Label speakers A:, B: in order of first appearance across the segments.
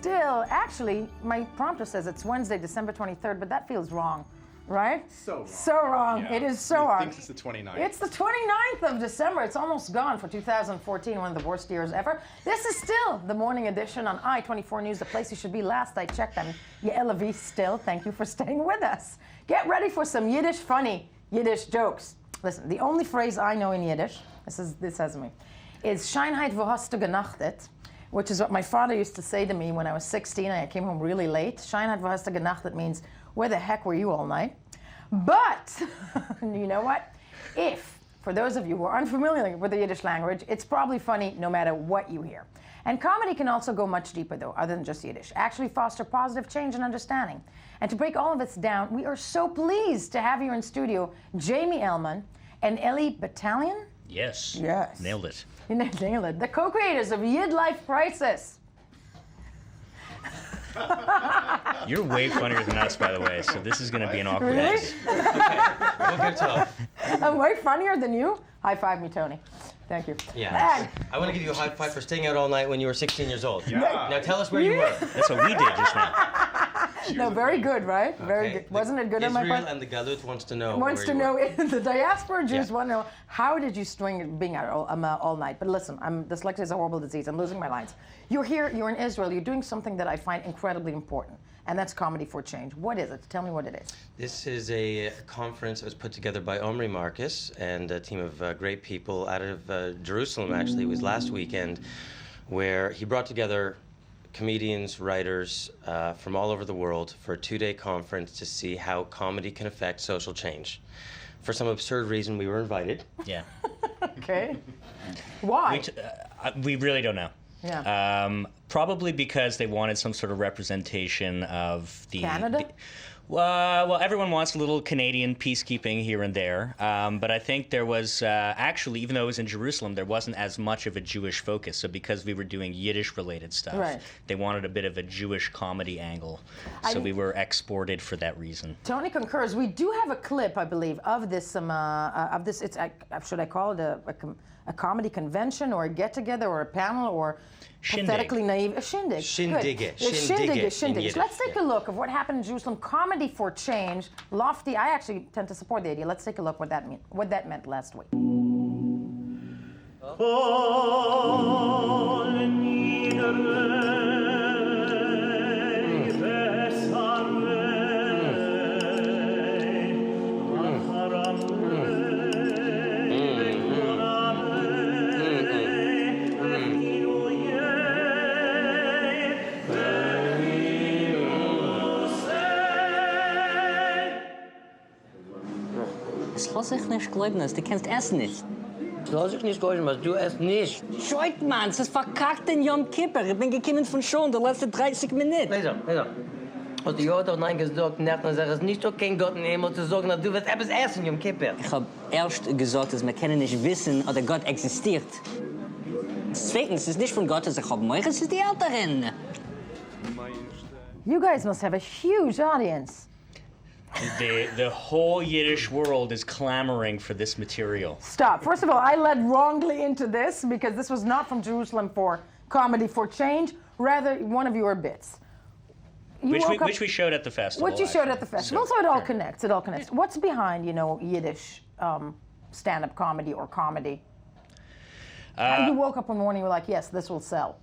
A: still, actually, my prompter says it's Wednesday, December 23rd, but that feels wrong, right?
B: So wrong.
A: So wrong.
B: Yeah.
A: It is so wrong.
B: Thinks it's the 29th.
A: It's the 29th of December. It's almost gone for 2014, one of the worst years ever. This is still the morning edition on i24 News, the place you should be. Last I checked, I'm Yael Lavie still. Thank you for staying with us. Get ready for some Yiddish funny Yiddish jokes. Listen, the only phrase I know in Yiddish, this has me, is Scheinheit wo hast du genachtet, which is what my father used to say to me when I was 16 and I came home really late. Scheinheit wo hast du genachtet means, where the heck were you all night? But, you know what? If, for those of you who are unfamiliar with the Yiddish language, it's probably funny no matter what you hear. And comedy can also go much deeper, though, other than just Yiddish. Actually foster positive change and understanding. And to break all of this down, we are so pleased to have here in studio Jamie Elman and Batalion.
C: Yes.
A: Yes.
C: Nailed it.
A: You nailed it. The co-creators of YidLife Crisis.
C: You're way funnier than us, by the way, so this is going to be an awkward
A: Really?
C: mess.
D: Okay, we'll get tough.
A: I'm way funnier than you. High five me, Tony. Thank you.
D: Yeah.
A: And
D: I want to give you a high five for staying out all night when you were 16 years old.
B: Yeah.
D: Now tell us where you were.
C: That's what we did just now.
A: no, very good, right? Very
D: Okay.
A: good. Wasn't it good on my
D: Israel
A: part?
D: and the Galut wants to know.
A: Wants
D: where
A: to
D: you
A: know,
D: were.
A: the diaspora Jews
D: Yeah.
A: want to know, how did you string being out all night? But listen, dyslexia is a horrible disease. I'm losing my lines. You're here, you're in Israel, you're doing something that I find incredibly important, and that's Comedy for Change. What is it? Tell me what it is.
D: This is a conference that was put together by Omri Marcus and a team of great people out of Jerusalem, actually. It was last weekend, where he brought together comedians, writers from all over the world for a 2-day conference to see how comedy can affect social change. For some absurd reason, we were invited.
C: Yeah.
A: Okay. Why?
C: We really don't know.
A: Yeah.
C: Probably because they wanted some sort of representation of the...
A: Canada?
C: Well, everyone wants a little Canadian peacekeeping here and there, but I think there was actually, even though it was in Jerusalem, there wasn't as much of a Jewish focus. So because we were doing Yiddish-related stuff,
A: Right.
C: they wanted a bit of a Jewish comedy angle. So we were exported for that reason.
A: Tony concurs. We do have a clip, I believe, of this. It's should I call it a comedy convention or a get-together or a panel or
C: Shindig.
A: pathetically naive? A shindig.
D: Shindige.
A: Good.
D: Shindige in
A: Shindig.
D: Yiddish,
A: Let's take
D: yeah.
A: a look of what happened in Jerusalem. Comedy for Change. Lofty. I actually tend to support the idea. Let's take a look what that meant last week.
E: Das lass ich nicht glauben, du kannst essen nicht.
F: Lass ich nicht glauben, was du es nicht.
E: Scheut, Mann, es ist verkackt in Yom Kippur. Ich bin gekommen von schon, die letzten 30 Minuten.
F: Leser. Hast du ja doch nein gesagt, nicht, dann sag es nicht okay, Gott in den Himmel zu sagen, dass du wirst etwas essen, Yom Kippur.
E: Ich hab erst gesagt, dass wir können nicht wissen, oder Gott existiert. Zweitens, es ist nicht von Gott, dass ich hab Meuch, es ist die Älteren.
A: You guys must have a huge audience.
C: The whole Yiddish world is clamoring for this material.
A: Stop. First of all, I led wrongly into this because this was not from Jerusalem for Comedy for Change, rather one of your bits.
C: Which we showed at the festival.
A: What you showed at the festival. So it all connects. It all connects.
C: Yeah.
A: What's behind, Yiddish stand-up comedy or comedy? You woke up one morning, you were like, yes, this will sell.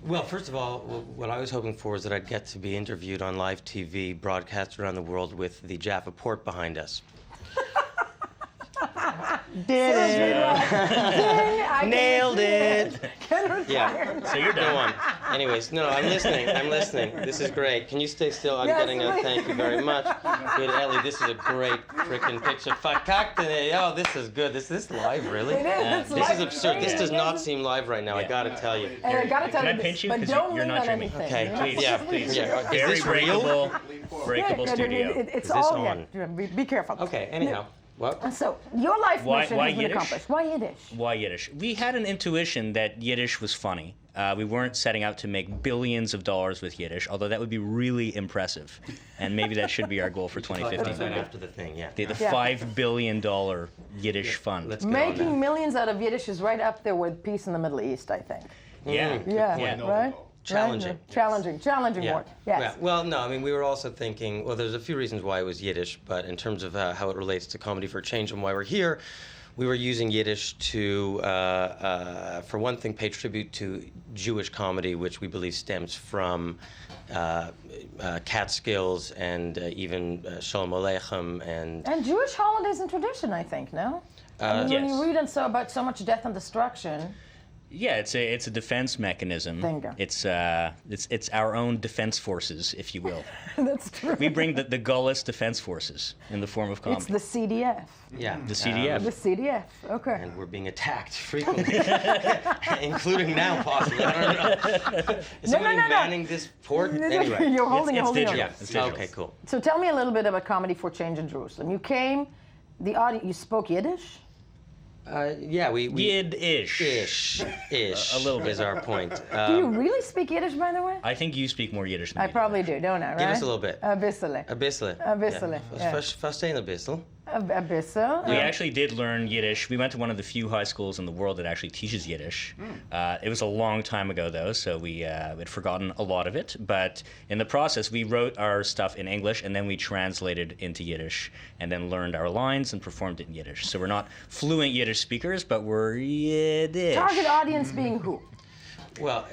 D: Well, first of all, what I was hoping for is that I'd get to be interviewed on live TV, broadcast around the world with the Jaffa port behind us. Nailed it! Yeah.
C: So you're
D: Go
C: done.
D: on. Anyways, no, I'm listening. This is great. Can you stay still? I'm getting a thank you very much. Good, Ellie, this is a great freaking picture. Fakakte. Oh, this is good. This live, really?
A: It is. It's
D: This
A: live.
D: is absurd. This does not seem live right now, I gotta tell you.
A: And I gotta tell
C: Can I
A: you this,
C: pinch you?
A: but
C: 'Cause
A: don't
C: you're
A: lean
C: not
A: on
C: Jimmy.
A: anything.
D: Okay,
C: Please,
D: yeah,
C: please.
D: yeah. Is
C: Very
D: this real?
C: breakable studio.
A: It's
D: Is this
A: all,
D: on?
A: yeah, be careful.
D: Okay, anyhow. What?
A: So, your life
C: Why-
A: mission
C: why
A: has been
C: Yiddish?
A: accomplished. Why Yiddish?
C: Why Yiddish? We had an intuition that Yiddish was funny. We weren't setting out to make billions of dollars with Yiddish, although that would be really impressive. And maybe that should be our goal for 2015.
D: After the thing, yeah.
C: The
A: Yeah.
C: $5 billion Yiddish fund.
D: Let's get on
A: Making millions out of Yiddish is right up there with peace in the Middle East, I think.
C: Yeah.
A: Yeah,
C: Yeah.
A: right?
D: Challenging.
A: Right? Challenging
D: Yeah.
A: word. Yes.
D: Yeah. Well, no, I mean, we were also thinking, well, there's a few reasons why it was Yiddish, but in terms of how it relates to Comedy for Change and why we're here, we were using Yiddish to, for one thing, pay tribute to Jewish comedy, which we believe stems from Catskills and even Shalom Aleichem and
A: Jewish holidays and tradition, I think, no? I mean, when
C: Yes.
A: you read about so much death and destruction.
C: Yeah, it's a defense mechanism.
A: Bingo.
C: It's our own defense forces, if you will.
A: That's true.
C: We bring the Gaullist defense forces in the form of comedy.
A: It's the CDF.
D: yeah,
C: The CDF.
A: The CDF. Okay.
D: and we're being attacked frequently, including now, possibly. I don't know. Is somebody manning this port? Anyway.
A: You're holding
C: it's
A: on.
C: digital.
D: Yeah.
C: It's digital.
D: Okay, cool.
A: So tell me a little bit about Comedy for Change in Jerusalem. You came, the audience, you spoke Yiddish?
D: Yeah, we
C: Yiddish.
D: ish
C: A little bit.
D: is our point.
A: Do you really speak Yiddish, by the way?
C: I think you speak more Yiddish than
A: I
C: me do,
A: probably
C: actually.
A: do, don't I, right?
D: Give us a little bit.
A: A bissele.
D: A bissle.
A: A bissele, yeah.
D: Verstehen a bissel.
A: A bissel.
C: We actually did learn Yiddish. We went to one of the few high schools in the world that actually teaches Yiddish. It was a long time ago, though, so we had forgotten a lot of it. But in the process, we wrote our stuff in English, and then we translated into Yiddish, and then learned our lines and performed it in Yiddish. So we're not fluent Yiddish speakers, but we're Yiddish.
A: Target audience being who?
D: Well,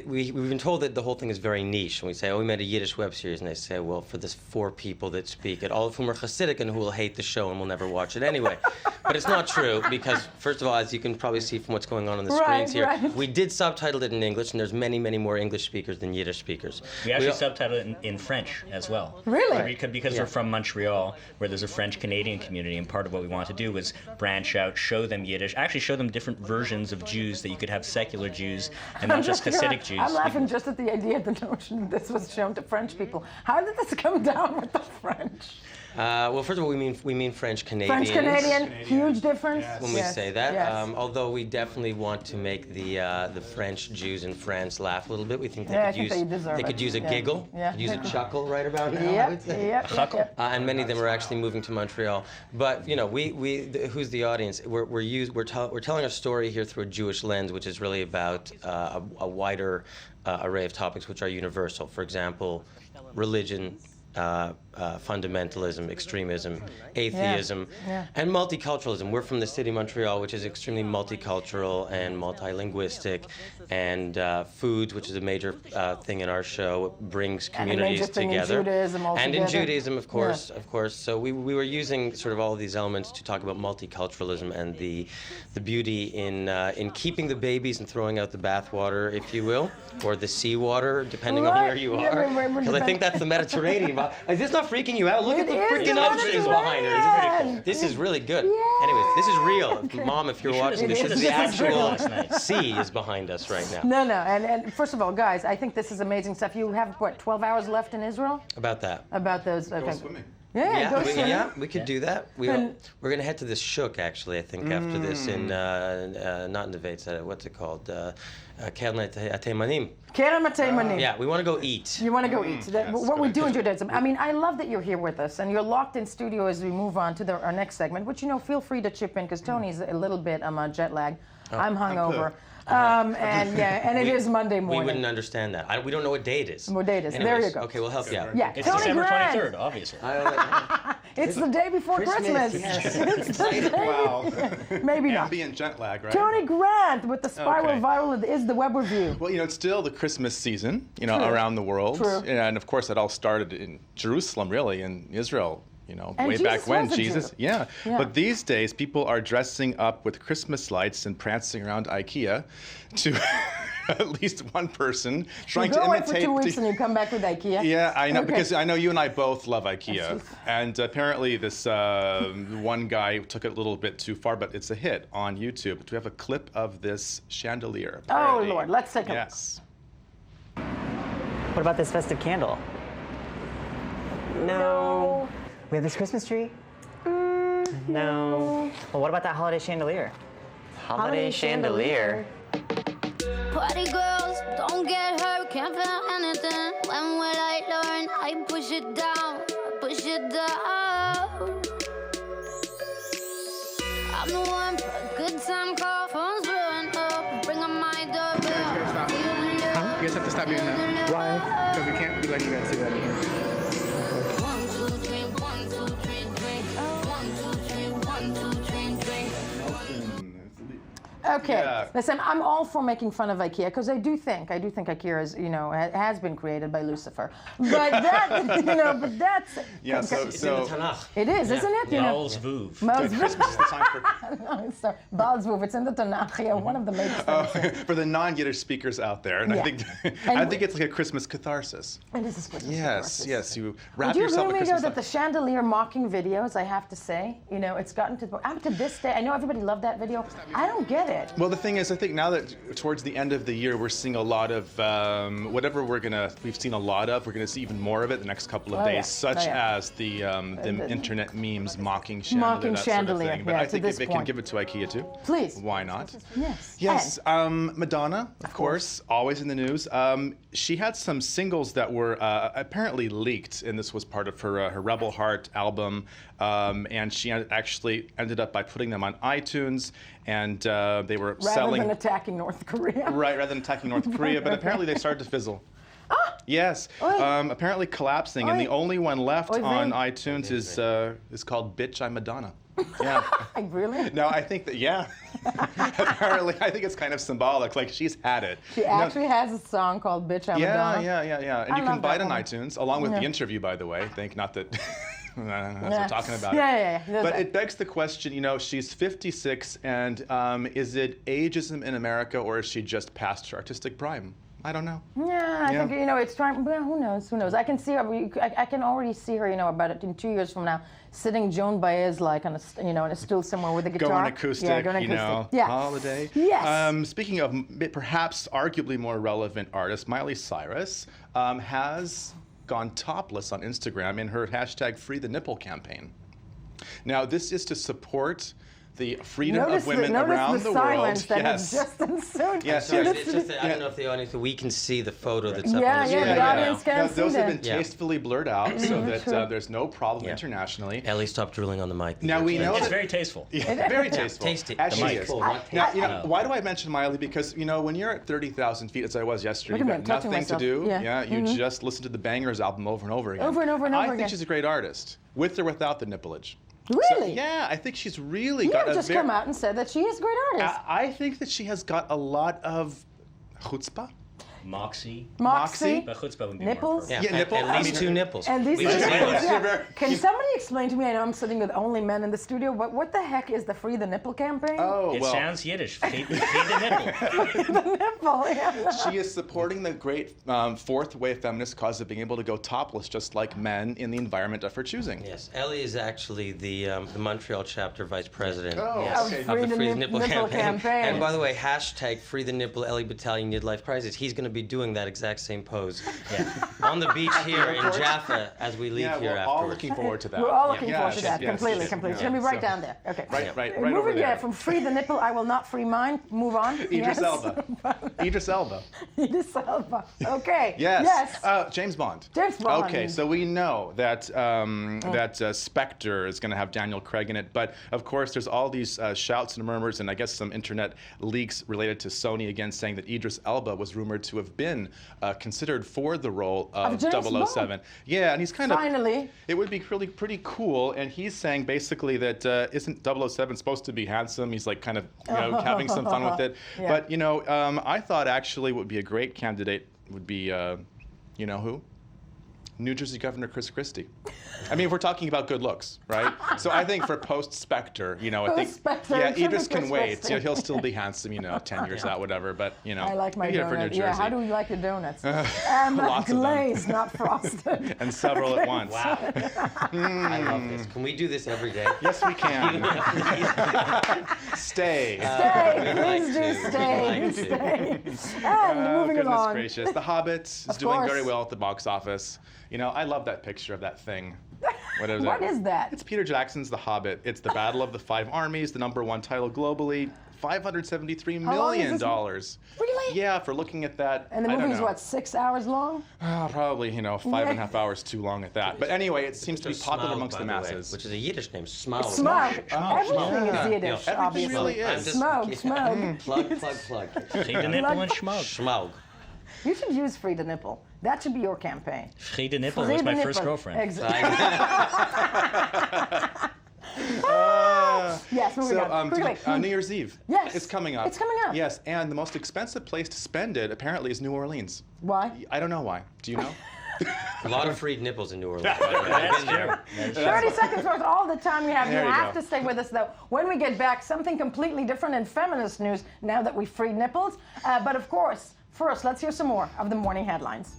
D: we've been told that the whole thing is very niche. And we say, oh, we made a Yiddish web series. And they say, well, for this 4 people that speak it, all of whom are Hasidic and who will hate the show and will never watch it anyway. But it's not true because, first of all, as you can probably see from what's going on the screens here, we did subtitle it in English, and there's many, many more English speakers than Yiddish speakers.
C: We actually subtitled it in French as well.
A: Really?
C: Because we're from Montreal, where there's a French-Canadian community, and part of what we want to do was branch out, show them Yiddish, actually show them different versions of Jews, that you could have secular Jews and not just Hasidic Jews.
A: I'm laughing just at the idea, the notion that this was shown to French people. How did this come down with the French?
D: Well, first of all, we mean French-Canadians.
A: French-Canadian, huge difference.
D: When we say that,
A: Yes.
D: although we definitely want to make the French Jews in France laugh a little bit. We think they
A: Yeah, I
D: could
A: think
D: use
A: they deserve it.
D: use a
A: Yeah.
D: giggle,
A: Yeah.
D: could use a chuckle right about now. I would say.
A: Yep.
D: And many of them are actually moving to Montreal. But you know, who's the audience? We're telling a story here through a Jewish lens, which is really about a wider array of topics which are universal. For example, religion, fundamentalism, extremism, atheism, and multiculturalism. We're from the city of Montreal, which is extremely multicultural and multilinguistic, and foods, which is a major thing in our show, brings communities together.
A: And in Judaism altogether.
D: And in Judaism, of course. So we were using sort of all of these elements to talk about multiculturalism and the beauty in keeping the babies and throwing out the bathwater, if you will, or the seawater, depending on where you are. Because I think that's the Mediterranean. Is this not freaking you out? Look at the freaking oceans behind her. This is really good. Anyways, this is real. Mom, if you're watching, this is the actual sea is behind us right now.
A: No. And first of all, guys, I think this is amazing stuff. You have, 12 hours left in Israel?
D: About that.
A: About those.
B: Go swimming.
A: Yeah,
D: we could do that. We're going to head to this shuk, actually, I think, after this in, not in the Vates, what's it called? Kerem Atemanim.
A: Kerem Atemanim.
D: Yeah, we want to go eat.
A: You want to go eat. What we do in Judaism. I mean, I love that you're here with us, and you're locked in studio as we move on to our next segment, which, feel free to chip in, because Tony's a little bit jet lag. I'm hungover. And it is Monday morning.
D: We wouldn't understand that. We don't know what day it is.
A: What day it is.
D: Anyways,
A: there you go.
D: Okay, we'll help you out.
A: Yeah,
C: It's
A: Tony
C: December
A: Grant.
C: 23rd, obviously.
A: It's the day before Christmas.
D: Yes.
A: It's the day.
B: Wow.
A: Maybe not.
B: Ambient jet lag, right?
A: Tony Grant with the spiral
B: Okay.
A: viral is the web review.
B: Well, it's still the Christmas season, around the world.
A: True.
B: And of course, it all started in Jerusalem, really, in Israel.
A: And
B: way
A: Jesus
B: back when,
A: was a Jew.
B: Jesus. Yeah. But these days, people are dressing up with Christmas lights and prancing around IKEA to at least one person trying
A: You go
B: to
A: away
B: imitate.
A: for 2 weeks and you come back with IKEA.
B: Yeah, I know,
A: Okay.
B: because I know you and I both love IKEA. And apparently this one guy took it a little bit too far, but it's a hit on YouTube. Do we have a clip of this chandelier?
A: Oh,
B: parody?
A: Lord, let's take a look.
B: Yes.
G: What about this festive candle? No. We have this Christmas tree? No. Well, what about that holiday chandelier? Holiday chandelier?
H: Party girls, don't get hurt, can't feel anything. When will I learn? I push it down, push it down. I'm the one for a good time call, phone's blowing up. Bring on my doorbell.
I: You guys
B: stop doing that.
I: Why?
B: Because we can't be letting you guys see that in here.
H: 1, 2, 3, 1, 2, 3, drink. 1, 2, 3, 1, 2, 3, drink.
A: Okay,
B: Yeah.
A: listen, I'm all for making fun of IKEA because I do think IKEA is, has been created by Lucifer. But that, but that's.
B: Yeah,
D: It's in the Tanakh.
A: It is, isn't it?
C: Yael's Vuv.
B: Christmas is the time for...
A: No, sorry, Balzwoof, it's in the Tanakh, yeah, one of the latest.
B: For the non-Yiddish speakers out there, and
A: Yeah.
B: I think it's like a Christmas catharsis.
A: And this is Christmas.
B: Yes, yes, you wrap
A: Would you
B: yourself
A: agree
B: in
A: with me, though,
B: Christmas.
A: that the chandelier mocking videos, I have to say, it's gotten to up to this day. I know everybody loved that video. I don't get it.
B: Well, the thing is, I think now that towards the end of the year, we're seeing a lot of whatever we've seen a lot of. We're gonna see even more of it the next couple of
A: Oh,
B: days,
A: yeah.
B: such
A: Oh, yeah.
B: as the internet memes mocking chandelier,
A: Mocking
B: that
A: chandelier,
B: sort of thing. But
A: yeah,
B: I
A: to
B: think
A: this
B: they can
A: point.
B: give it to IKEA too.
A: Please.
B: Why not?
A: Yes.
B: Yes, Madonna, of course, always in the news. She had some singles that were apparently leaked, and this was part of her Rebel Heart album. And she actually ended up by putting them on iTunes, and they were
A: Rather
B: selling.
A: than attacking North Korea.
B: Right, rather than attacking North Korea, but apparently they started to fizzle. Yes,
A: Oi.
B: apparently collapsing, and
A: Oi.
B: the only one left
A: Oi,
B: on
A: Vin.
B: iTunes is called "Bitch, I'm Madonna." Yeah.
A: Really?
B: No, I think that apparently, I think it's kind of symbolic. Like she's had it.
A: She actually has a song called "Bitch I'm Madonna."
B: Yeah. And
A: I
B: you can
A: love
B: buy it
A: that
B: on
A: one.
B: iTunes along with
A: Yeah.
B: the interview, by the way. Not that. As we're talking about
A: Yeah.
B: But it begs the question, she's 56, and is it ageism in America, or is she just past her artistic prime? I don't know.
A: Yeah, I think it's trying. Well, who knows? Who knows? I can see her. I can already see her. About it in 2 years from now, sitting Joan Baez like on a in a stool somewhere with a guitar.
B: Going acoustic,
A: Yeah, going acoustic. Yeah.
B: holiday.
A: Yes.
B: Speaking of perhaps arguably more relevant artist, Miley Cyrus has gone topless on Instagram in her hashtag Free the Nipple campaign. Now, this is to support the freedom of women around the world.
A: That is just ensued.
B: Yes,
D: Sorry,
B: yes.
D: it's just that I don't know if the audience, we can see the photo that's up
A: Yeah,
D: on the screen
A: the
D: right
A: audience
D: now.
A: can see
B: Those have
A: that.
B: been tastefully blurred out so that
A: Sure.
B: there's no problem internationally.
D: Ellie, stop drooling on the mic.
B: Now we know
C: It's
B: that
C: very tasteful.
B: very tasteful.
D: Tasty.
B: As
D: The
B: she
D: mic.
B: is.
D: Cool.
B: Now, why do I mention Miley? Because when you're at 30,000 feet, as I was yesterday,
A: Look
B: you've
A: at me,
B: got
A: I'm touching
B: nothing to
A: myself.
B: do.
A: Yeah.
B: You just listen to the Bangers album over and over again.
A: Over and over and over
B: I
A: again.
B: think she's a great artist, with or without the nipplage.
A: Really?
B: So, yeah, I think she's really
A: You
B: got
A: have
B: a
A: just
B: very.
A: come out and said that she is a great artist.
B: I think that she has got a lot of chutzpah.
C: Moxie.
A: Moxie.
C: But chutzpah would be more
A: Nipples.
C: appropriate.
B: Yeah, nipple.
D: At least 2 nipples.
A: And these
D: We
A: are
D: just
A: nipples,
D: realized.
A: yeah. Can somebody explain to me? I know I'm sitting with only men in the studio, but what the heck is the Free the Nipple campaign?
B: Oh,
C: It
B: well.
C: sounds Yiddish. Feed the nipple.
A: The nipple. Yeah.
B: She is supporting the great fourth wave feminist cause of being able to go topless just like men in the environment of her choosing.
D: Yes, Ellie is actually the Montreal chapter vice president
B: Oh,
D: yes,
B: okay.
D: of
A: Free
D: the
A: the
D: Free the
A: Nipple
D: Nipple
A: campaign.
D: And by the way, hashtag Free the Nipple Ellie Batalion YidLife Crisis. He's going to be doing that exact same pose on the beach here in Jaffa as we leave
B: Yeah,
D: here
B: we're
D: afterwards.
B: all looking forward to that.
A: We're all looking forward to
B: Yes,
A: that.
B: yes,
A: Completely.
B: yes.
A: Completely.
B: Yeah.
A: Let me write
B: So-
A: down there. Okay.
B: Right over
A: Moving
B: there.
A: from Free the Nipple, I will not free mine. Move on.
B: Idris Elba. Idris Elba.
A: Idris Elba. Okay.
B: Yes. James Bond.
A: James Bond.
B: Okay, so we know that Spectre is going to have Daniel Craig in it, but of course there's all these shouts and murmurs, and I guess some internet leaks related to Sony again saying that Idris Elba was rumored to have been considered for the role of
A: James
B: 007.
A: Bond.
B: Yeah, and he's kind of
A: Finally.
B: It would be really pretty cool, and he's saying basically that isn't 007 supposed to be handsome? He's like kind of having some fun with it.
A: Yeah.
B: But I thought actually would be a great candidate would be who? New Jersey Governor Chris Christie. I mean, if we're talking about good looks, right? So I think for post-Spectre, I think,
A: Post-Spectre,
B: yeah,
A: it should
B: Idris
A: be
B: can
A: Chris
B: wait.
A: Christie.
B: He'll still be handsome, 10 years out, whatever. But
A: I like my
B: maybe for New
A: donut.
B: Jersey.
A: Yeah, how do you like your donuts?
B: Lots of them.
A: Glazed, not frosted.
B: And several at once.
D: Wow. I love this. Can we do this every day?
B: Yes, we can. Stay.
A: Stay, please
D: We'd
A: do
D: like to.
A: stay,
D: We'd like
A: stay. And moving
B: goodness
A: along.
B: gracious. The Hobbit is
A: Of
B: doing
A: course.
B: very well at the box office. I love that picture of that thing. What
A: What is that?
B: It's Peter Jackson's The Hobbit. It's the Battle of the Five Armies, the #1 title globally. $573
A: How long is
B: million.
A: this? Really?
B: Yeah, for looking at that.
A: And the
B: I don't
A: movie's
B: know.
A: what, 6 hours long?
B: Probably, 5.5 hours too long at that. But anyway, it seems to be
D: There's
B: popular
D: Smaug,
B: amongst the
D: by way,
B: masses.
D: which is a Yiddish name. Smaug.
A: Smoke. Everything
B: yeah.
A: is Yiddish,
D: Yeah,
A: obviously.
B: really is.
D: I'm just-
A: Smoke,
D: yeah.
A: smoke.
D: Plug.
C: Feed the nipple and schmug.
D: Schmaug.
A: You should use Free the Nipple. That should be your campaign.
C: Friede Nipple
A: Free
C: was
A: the
C: my
A: Nipple.
C: first girlfriend.
A: Exactly. Yes, moving on. Quickly.
B: New Year's Eve.
A: Yes.
B: It's coming up.
A: It's coming up.
B: Yes, and the most expensive place to spend it apparently is New Orleans.
A: Why?
B: I don't know why. Do you know?
D: A lot of freed nipples in New Orleans. by the way. I've been there.
A: 30 seconds worth all the time we have.
B: There
A: You
B: you
A: have
B: go.
A: to stay with us, though. When we get back, something completely different in feminist news now that we freed nipples. But of course, first, let's hear some more of the morning headlines.